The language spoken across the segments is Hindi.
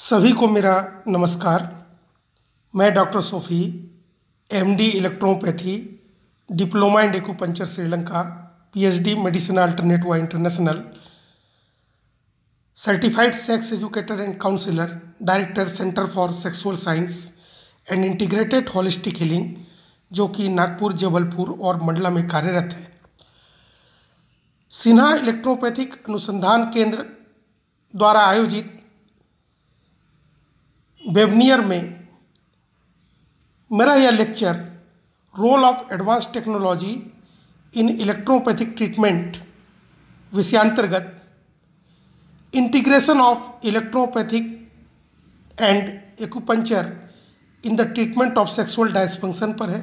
सभी को मेरा नमस्कार। मैं doctor Sophie, MD electropathy, diploma in acupuncture Sri Lanka, PhD medicine alternative international, certified sex educator and counsellor, director centre for sexual science and integrated holistic healing, जो कि नागपुर, जबलपुर और मंडला में कार्यरत है। सिन्हा इलेक्ट्रोपैथिक अनुसंधान केंद्र द्वारा आयोजित वेबिनार में मेरा यह lecture role of advance technology in electropathic treatment विषयांतर्गत integration of electropathic and acupuncture in the treatment of sexual dysfunction पर है।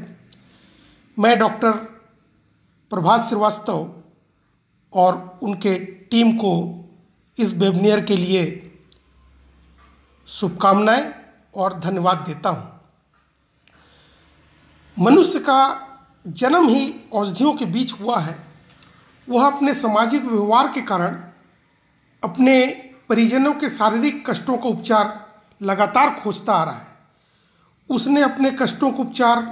मैं डॉक्टर प्रभात श्रीवास्तव और उनके टीम को इस वेबिनार के लिए शुभकामनाएं और धन्यवाद देता हूं। मनुष्य का जन्म ही औषधियों के बीच हुआ है। वह अपने सामाजिक व्यवहार के कारण अपने परिजनों के शारीरिक कष्टों का उपचार लगातार खोजता आ रहा है। उसने अपने कष्टों का उपचार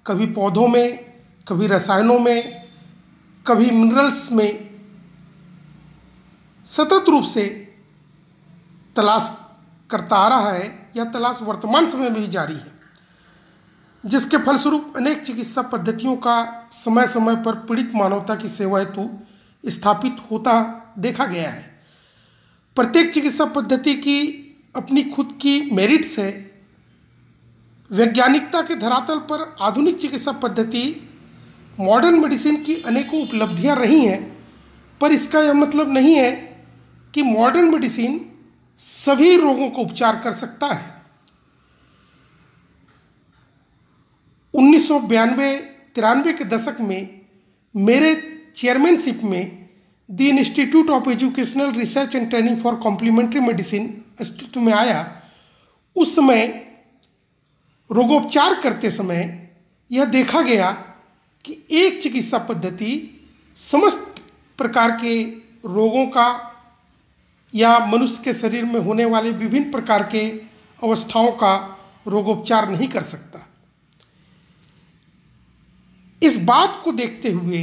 कभी पौधों में, कभी रसायनों में, कभी मिनरल्स में सतत रूप से तलाश करता आ रहा है। यह तलाश वर्तमान समय में भी जारी है, जिसके फलस्वरूप अनेक चिकित्सा पद्धतियों का समय समय पर पीड़ित मानवता की सेवा हेतु स्थापित होता देखा गया है। प्रत्येक चिकित्सा पद्धति की अपनी खुद की मेरिट्स है। वैज्ञानिकता के धरातल पर आधुनिक चिकित्सा पद्धति मॉडर्न मेडिसिन की अनेकों उपलब्धियां रही हैं, पर इसका यह मतलब नहीं है कि मॉडर्न मेडिसिन सभी रोगों को उपचार कर सकता है। 1992-93 के दशक में मेरे चेयरमैनशिप में the institute of educational research and training for complementary medicine अस्तित्व में आया। उस समय रोगोपचार करते समय यह देखा गया कि एक चिकित्सा पद्धति समस्त प्रकार के रोगों का या मनुष्य के शरीर में होने वाले विभिन्न प्रकार के अवस्थाओं का रोगोपचार नहीं कर सकता। इस बात को देखते हुए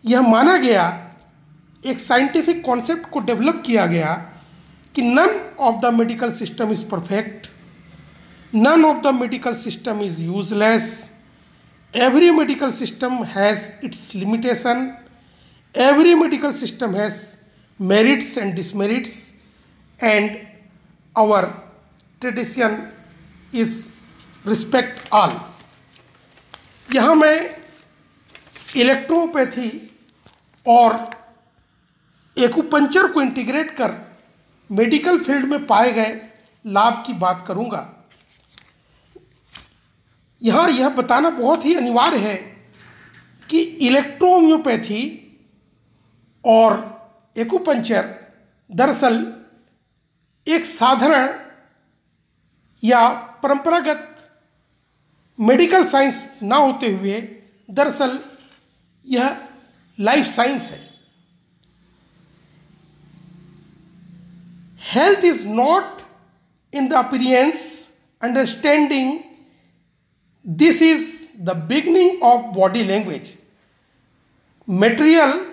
यह माना गया, एक साइंटिफिक कॉन्सेप्ट को डेवलप किया गया कि none of the medical system is perfect, none of the medical system is useless, every medical system has its limitation, every medical system has merits and demerits, and our tradition is respect all। यहाँ मैं इलेक्ट्रोपैथी और एक्यूपंक्चर को इंटीग्रेट कर मेडिकल फील्ड में पाए गए लाभ की बात करूँगा। यहाँ यह बताना बहुत ही अनिवार्य है कि इलेक्ट्रोहोम्योपैथी और एक्यूपंक्चर दरअसल एक साधारण या परंपरागत मेडिकल साइंस ना होते हुए दरअसल यह लाइफ साइंस है। Health is not in the appearance, understanding this is the beginning of body language. Material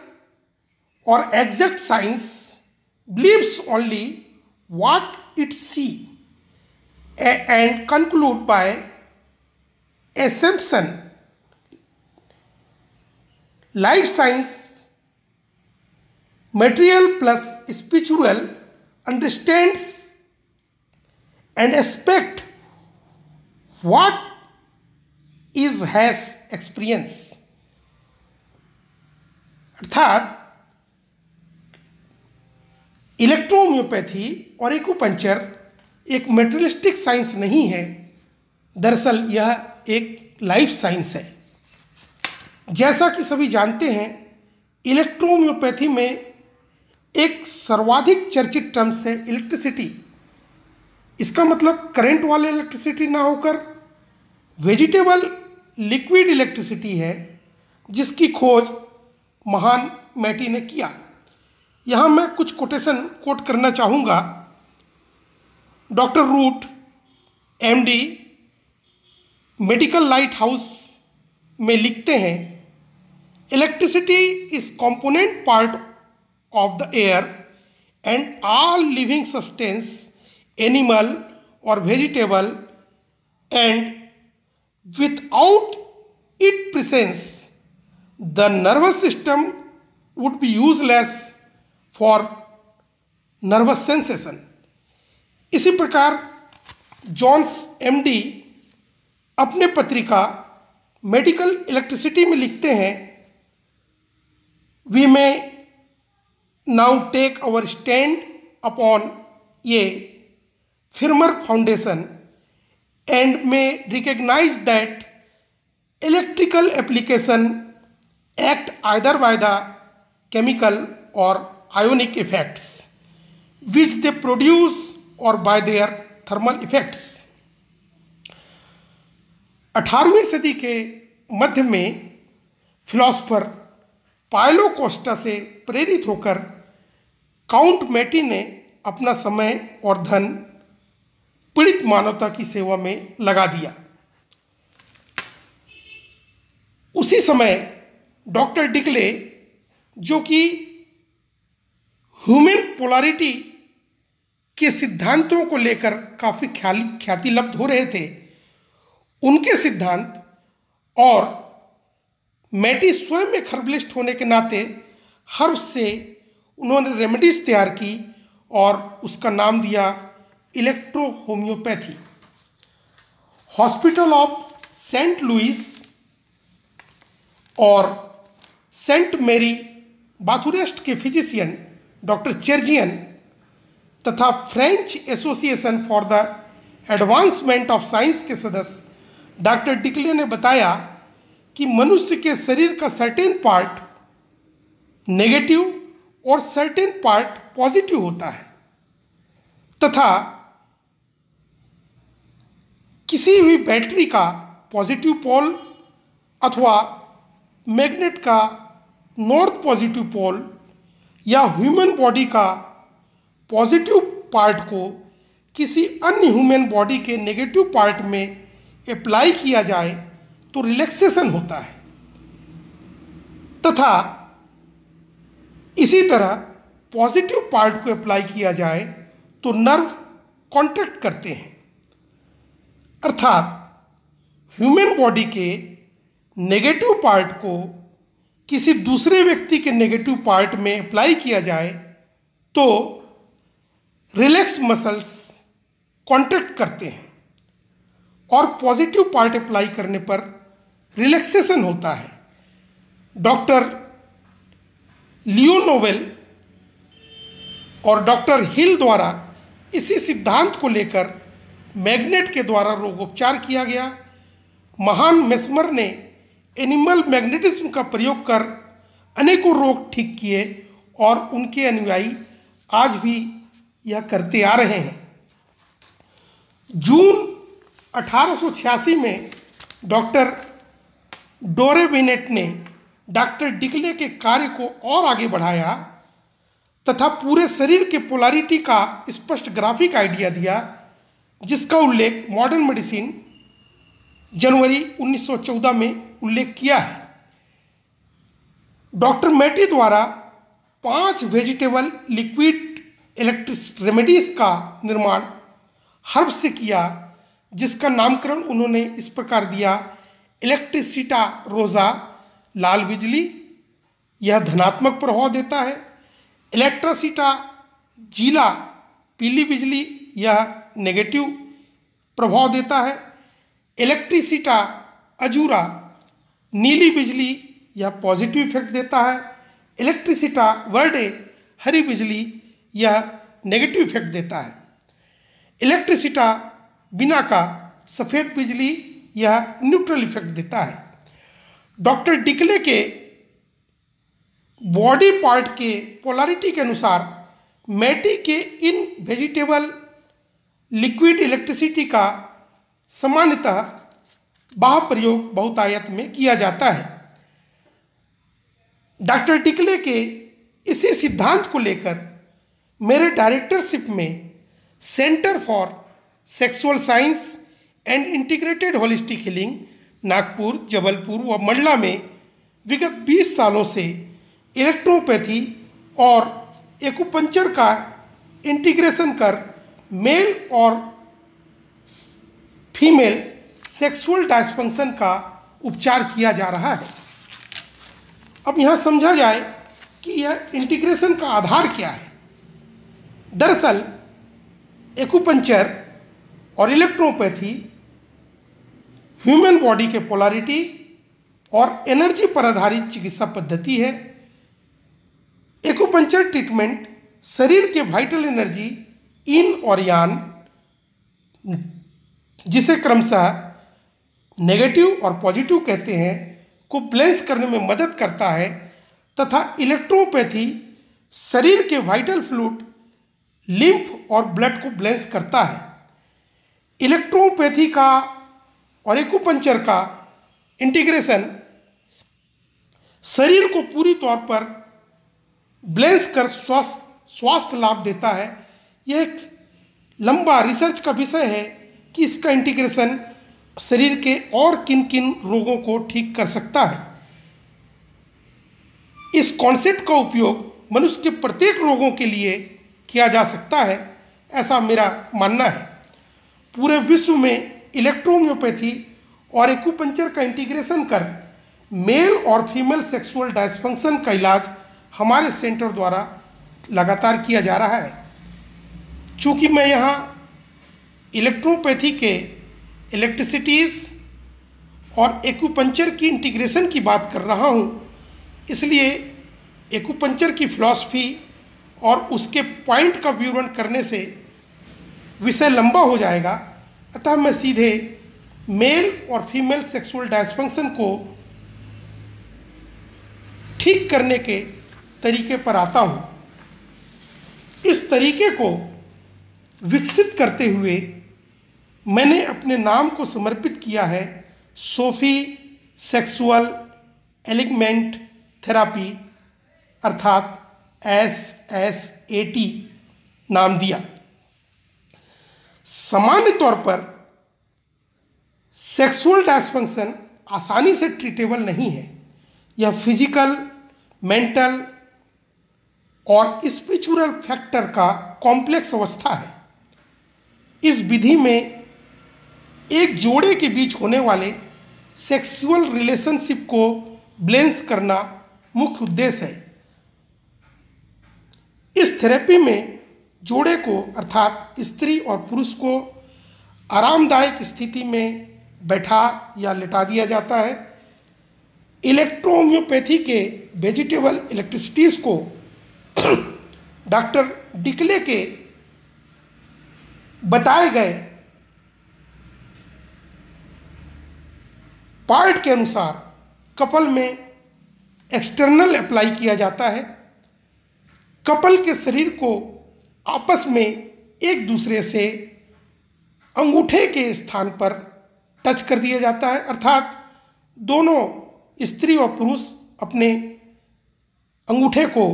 or exact science believes only what it see and conclude by assumption. Life science, material plus spiritual, understands and expect what is has experience। अर्थात इलेक्ट्रोहोम्योपैथी और एक्यूपंक्चर एक मेटेरियलिस्टिक साइंस नहीं है, दरअसल यह एक लाइफ साइंस है। जैसा कि सभी जानते हैं, इलेक्ट्रोहोम्योपैथी में एक सर्वाधिक चर्चित टर्म्स है इलेक्ट्रिसिटी। इसका मतलब करंट वाले इलेक्ट्रिसिटी ना होकर वेजिटेबल लिक्विड इलेक्ट्रिसिटी है, जिसकी खोज महान मैटी ने किया। यहाँ मैं कुछ कोटेशन कोट करना चाहूँगा doctor Root MD medical light house में लिखते हैं, electricity is component part of the air and all living substance, animal और vegetable, and without its presence the nervous system would be useless for nervous sensation। इसी प्रकार जॉन्स एमडी अपने पत्रिका मेडिकल इलेक्ट्रिसिटी में लिखते हैं, we may now take our stand upon a firmer foundation and may recognize that electrical application act either by the chemical or ionic effects which they produce or by their thermal effects। 18वीं सदी के मध्य में फिलोसफर पायलो कोस्टा से प्रेरित होकर काउंट मैटी ने अपना समय और धन पीड़ित मानवता की सेवा में लगा दिया। उसी समय डॉक्टर डिकले, जो कि ह्यूमन पोलैरिटी के सिद्धांतों को लेकर काफ़ी ख्याति लब्ध हो रहे थे, उनके सिद्धांत और मैटी स्वयं में हर्बलिस्ट होने के नाते हर्ब से उन्होंने रेमेडीज तैयार की और उसका नाम दिया electro homeopathy. Hospital of Saint Louis और सेंट मेरी बाथुरेस्ट के फिजिशियन डॉक्टर चर्जियन तथा French association for the advancement of science के सदस्य डॉक्टर डिकले ने बताया कि मनुष्य के शरीर का सर्टेन पार्ट नेगेटिव और सर्टेन पार्ट पॉजिटिव होता है तथा किसी भी बैटरी का पॉजिटिव पोल अथवा मैग्नेट का नॉर्थ पॉजिटिव पोल या ह्यूमन बॉडी का पॉजिटिव पार्ट को किसी अन्य ह्यूमन बॉडी के नेगेटिव पार्ट में अप्लाई किया जाए तो रिलैक्सेशन होता है तथा इसी तरह पॉजिटिव पार्ट को अप्लाई किया जाए तो नर्व कॉन्ट्रैक्ट करते हैं। अर्थात ह्यूमन बॉडी के नेगेटिव पार्ट को किसी दूसरे व्यक्ति के नेगेटिव पार्ट में अप्लाई किया जाए तो रिलैक्स मसल्स कॉन्ट्रैक्ट करते हैं और पॉजिटिव पार्ट अप्लाई करने पर रिलैक्सेशन होता है। डॉक्टर लियो नोवेल और डॉक्टर हिल द्वारा इसी सिद्धांत को लेकर मैग्नेट के द्वारा रोगोपचार किया गया। महान मेस्मर ने एनिमल मैग्नेटिज्म का प्रयोग कर अनेकों रोग ठीक किए और उनके अनुयायी आज भी यह करते आ रहे हैं। जून 1886 में डॉक्टर डोरे बिनेट ने डॉक्टर डिकले के कार्य को और आगे बढ़ाया तथा पूरे शरीर के पोलैरिटी का स्पष्ट ग्राफिक आइडिया दिया, जिसका उल्लेख मॉडर्न मेडिसिन जनवरी 1914 में उल्लेख किया है। डॉक्टर मैटी द्वारा 5 वेजिटेबल लिक्विड इलेक्ट्रिक रेमेडीज का निर्माण हर्ब से किया, जिसका नामकरण उन्होंने इस प्रकार दिया, इलेक्ट्रिसिटा रोजा लाल बिजली, यह धनात्मक प्रभाव देता है। इलेक्ट्रिसिटा जीला पीली बिजली, यह नेगेटिव प्रभाव देता है। इलेक्ट्रिसिटा अजूरा नीली बिजली, यह पॉजिटिव इफेक्ट देता है। इलेक्ट्रिसिटा वर्डे हरी बिजली, यह नेगेटिव इफेक्ट देता है। इलेक्ट्रिसिटा बिना का सफ़ेद बिजली, यह न्यूट्रल इफेक्ट देता है। डॉक्टर डिकले के बॉडी पार्ट के पोलैरिटी के अनुसार मैटी के इन वेजिटेबल लिक्विड इलेक्ट्रिसिटी का सामान्यतः बाह्य प्रयोग बहुतायत में किया जाता है। डॉक्टर डिकले के इसी सिद्धांत को लेकर मेरे डायरेक्टरशिप में centre for sexual science and integrated holistic healing Nagpur, Jabalpur व मंडला में विगत 20 सालों से इलेक्ट्रोपैथी और एक्यूपंक्चर का इंटीग्रेशन कर मेल और फीमेल सेक्सुअल डिसफंक्शन का उपचार किया जा रहा है। अब यहाँ समझा जाए कि यह इंटीग्रेशन का आधार क्या है। दरअसल एक्यूपंक्चर और इलेक्ट्रोपैथी ह्यूमन बॉडी के पोलैरिटी और एनर्जी पर आधारित चिकित्सा पद्धति है। एक्यूपंक्चर ट्रीटमेंट शरीर के वाइटल एनर्जी इन और यान, जिसे क्रमशः नेगेटिव और पॉजिटिव कहते हैं, को बैलेंस करने में मदद करता है तथा इलेक्ट्रोपैथी शरीर के वाइटल फ्लूइड, लिम्फ और ब्लड को बैलेंस करता है। इलेक्ट्रोपैथी का और एक्यूपंक्चर का इंटीग्रेशन शरीर को पूरी तौर पर बैलेंस कर स्वास्थ्य लाभ देता है। यह एक लंबा रिसर्च का विषय है कि इसका इंटीग्रेशन शरीर के और किन किन रोगों को ठीक कर सकता है। इस कॉन्सेप्ट का उपयोग मनुष्य के प्रत्येक रोगों के लिए किया जा सकता है, ऐसा मेरा मानना है। पूरे विश्व में इलेक्ट्रोहोम्योपैथी और एक्यूपंक्चर का इंटीग्रेशन कर मेल और फीमेल सेक्सुअल डिसफंक्शन का इलाज हमारे सेंटर द्वारा लगातार किया जा रहा है। चूँकि मैं यहाँ इलेक्ट्रोपैथी के इलेक्ट्रिसिटीज़ और एक्यूपंक्चर की इंटीग्रेशन की बात कर रहा हूँ, इसलिए एक्यूपंक्चर की फिलॉसफी और उसके पॉइंट का विवरण करने से विषय लंबा हो जाएगा। अतः मैं सीधे मेल और फीमेल सेक्सुअल डिसफंक्शन को ठीक करने के तरीके पर आता हूँ। इस तरीके को विकसित करते हुए मैंने अपने नाम को समर्पित किया है सोफी सेक्सुअल एलिगमेंट थेरापी, अर्थात SSAT नाम दिया। सामान्य तौर पर सेक्सुअल डिसफंक्शन आसानी से ट्रीटेबल नहीं है। यह फिजिकल, मेंटल और स्पिरिचुअल फैक्टर का कॉम्प्लेक्स अवस्था है। इस विधि में एक जोड़े के बीच होने वाले सेक्सुअल रिलेशनशिप को बैलेंस करना मुख्य उद्देश्य है। इस थेरेपी में जोड़े को अर्थात स्त्री और पुरुष को आरामदायक स्थिति में बैठा या लेटा दिया जाता है। इलेक्ट्रोहोम्योपैथी के वेजिटेबल इलेक्ट्रिसिटीज़ को डॉक्टर डिकले के बताए गए पार्ट के अनुसार कपल में एक्सटर्नल अप्लाई किया जाता है। कपल के शरीर को आपस में एक दूसरे से अंगूठे के स्थान पर टच कर दिया जाता है, अर्थात दोनों स्त्री और पुरुष अपने अंगूठे को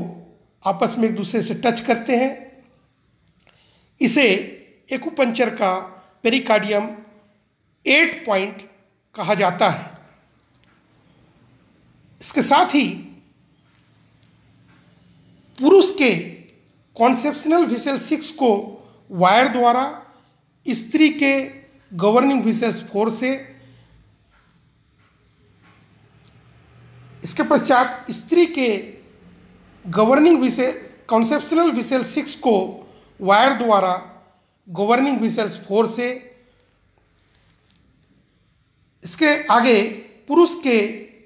आपस में एक दूसरे से टच करते हैं। इसे एक्यूपंक्चर का पेरिकार्डियम 8 पॉइंट कहा जाता है। इसके साथ ही पुरुष के कॉन्सेप्शनल विसेल 6 को वायर द्वारा, स्त्री के गवर्निंग विसेल्स 4 से, इसके पश्चात स्त्री के गवर्निंग विसेल कॉन्सेप्शनल विसेल 6 को वायर द्वारा, गवर्निंग विसेल्स 4 से, इसके आगे पुरुष के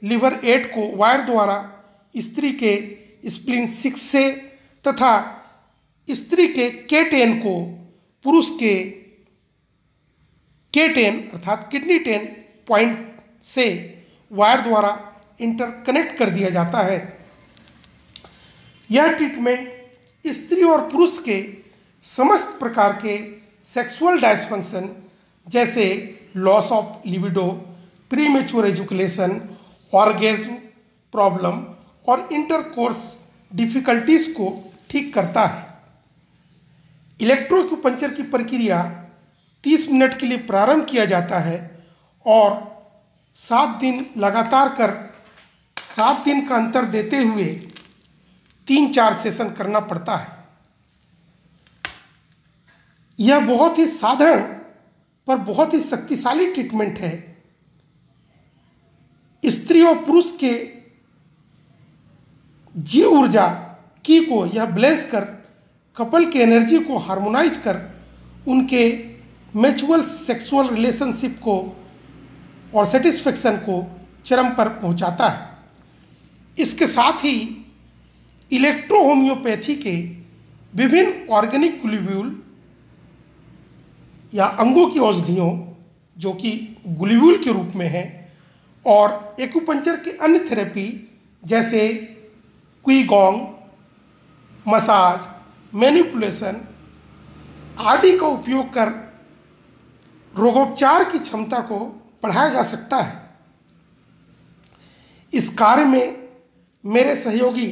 लिवर 8 को वायर द्वारा स्त्री के स्प्लीन 6 से तथा स्त्री के K10 को पुरुष के K10 अर्थात किडनी 10 पॉइंट से वायर द्वारा इंटरकनेक्ट कर दिया जाता है। यह ट्रीटमेंट स्त्री और पुरुष के समस्त प्रकार के सेक्सुअल डिसफंक्शन जैसे loss of libido, premature education, orgasm problem और इंटरकोर्स डिफिकल्टीज को ठीक करता है। इलेक्ट्रोक्यूपंक्चर की प्रक्रिया 30 मिनट के लिए प्रारंभ किया जाता है और 7 दिन लगातार कर 7 दिन का अंतर देते हुए 3-4 सेशन करना पड़ता है। यह बहुत ही साधारण पर बहुत ही शक्तिशाली ट्रीटमेंट है। स्त्री और पुरुष के जीव ऊर्जा की को यह बैलेंस कर कपल के एनर्जी को हार्मोनाइज कर उनके म्यूचुअल सेक्सुअल रिलेशनशिप को और सेटिस्फेक्शन को चरम पर पहुंचाता है। इसके साथ ही इलेक्ट्रो होम्योपैथी के विभिन्न ऑर्गेनिक ग्लोब्यूल या अंगों की औषधियों जो कि ग्लोब्यूल के रूप में हैं और एक्यूपंक्चर के अन्य थेरेपी जैसे क्वीगोंग, मसाज, मैनिपुलेशन आदि का उपयोग कर रोगोपचार की क्षमता को बढ़ाया जा सकता है। इस कार्य में मेरे सहयोगी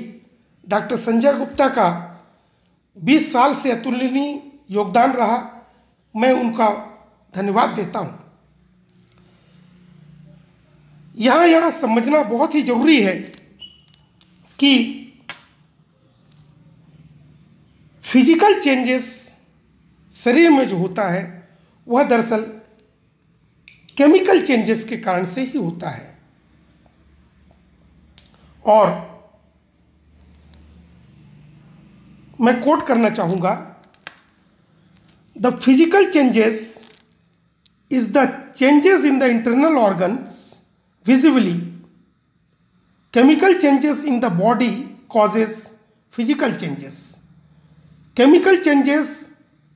डॉक्टर संजय गुप्ता का 20 साल से अतुलनीय योगदान रहा। मैं उनका धन्यवाद देता हूँ। यहाँ समझना बहुत ही जरूरी है कि फिजिकल चेंजेस शरीर में जो होता है वह दरअसल केमिकल चेंजेस के कारण से ही होता है। और मैं कोट करना चाहूँगा, the physical changes is the changes in the internal organs visibly. Chemical changes in the body causes physical changes. Chemical changes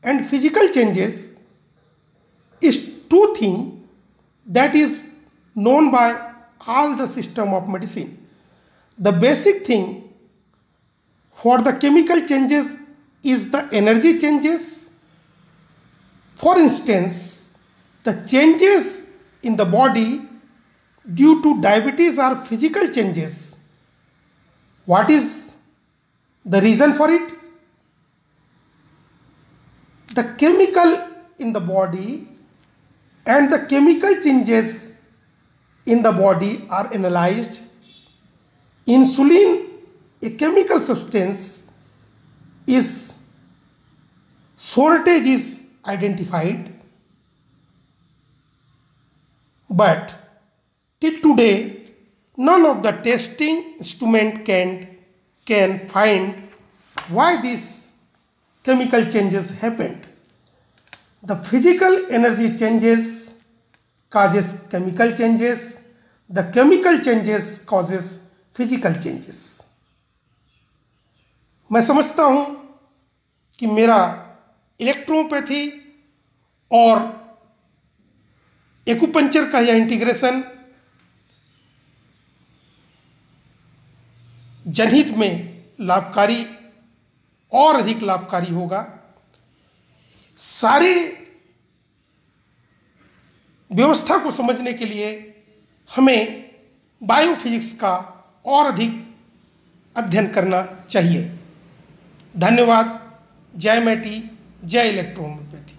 and physical changes is two things that is known by all the system of medicine. The basic thing for the chemical changes is the energy changes. For instance, the changes in the body due to diabetes are physical changes. What is the reason for it? The chemical in the body and the chemical changes in the body are analyzed. Insulin, a chemical substance, is shortage is identified, but till today, none of the testing instrument can find why these chemical changes happened. The physical energy changes causes chemical changes. The chemical changes causes physical changes. मैं समझता हूँ कि मेरा इलेक्ट्रोपैथी और एक्यूपंक्चर का यह इंटीग्रेशन जनहित में लाभकारी और अधिक लाभकारी होगा। सारे व्यवस्था को समझने के लिए हमें बायोफिजिक्स का और अधिक अध्ययन करना चाहिए। धन्यवाद। जय मैटी, जय इलेक्ट्रोहोम्योपैथी।